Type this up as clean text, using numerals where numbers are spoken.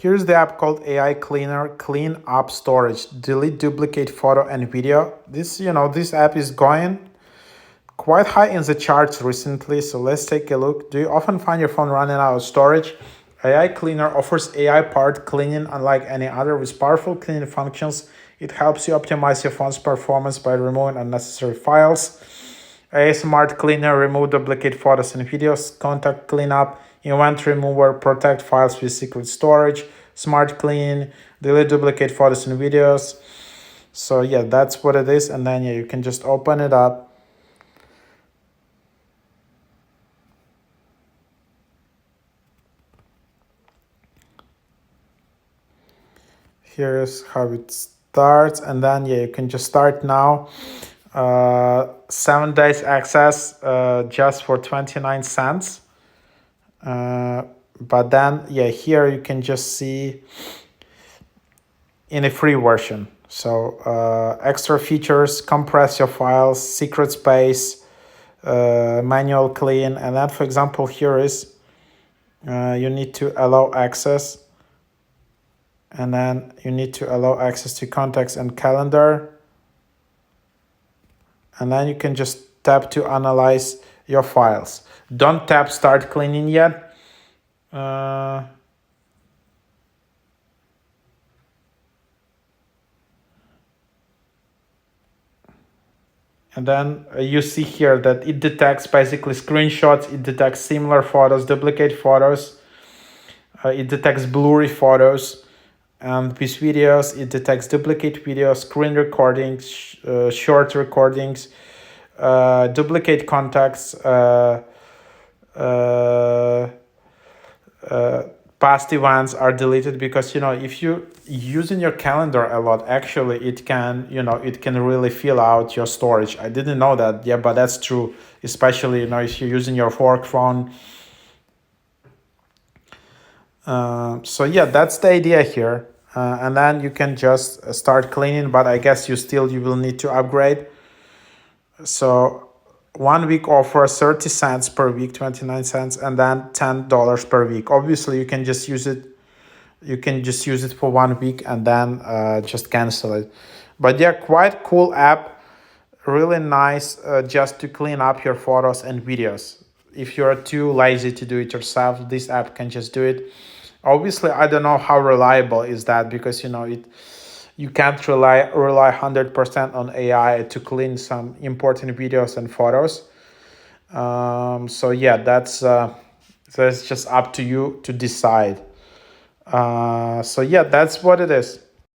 Here's the app called AI Cleaner, Clean Up Storage, delete duplicate photo and video. This app is going quite high in the charts recently, so let's take a look. Do you often find your phone running out of storage? AI Cleaner offers AI-powered cleaning unlike any other with powerful cleaning functions. It helps you optimize your phone's performance by removing unnecessary files. AI Smart Cleaner remove duplicate photos and videos, contact cleanup, event remover, protect files with secret storage, smart clean, delete duplicate photos and videos. So yeah, that's what it is. And then you can just open it up. Here's how it starts, and then you can just start now. 7 days access just for 29 cents. But then here you can just see in a free version. So extra features, compress your files, secret space, manual clean, and then for example here is you need to allow access. And then you need to allow access to contacts and calendar. And then you can just tap to analyze your files. Don't tap start cleaning yet. And then you see here that it detects basically screenshots, it detects similar photos, duplicate photos, it detects blurry photos. And with videos, it detects duplicate videos, screen recordings, short recordings, duplicate contacts, past events are deleted because if you using your calendar a lot, actually it can really fill out your storage. I didn't know that, but that's true, especially if you're using your work phone. So that's the idea here. And then you can just start cleaning, but I guess you will need to upgrade. So 1 week offer, 30 cents per week, 29 cents, and then $10 per week. Obviously you can just use it. You can just use it for 1 week and then just cancel it. But quite cool app, really nice just to clean up your photos and videos. If you're too lazy to do it yourself, this app can just do it. Obviously, I don't know how reliable is that because you can't rely 100% on AI to clean some important videos and photos. So that's just up to you to decide. So that's what it is.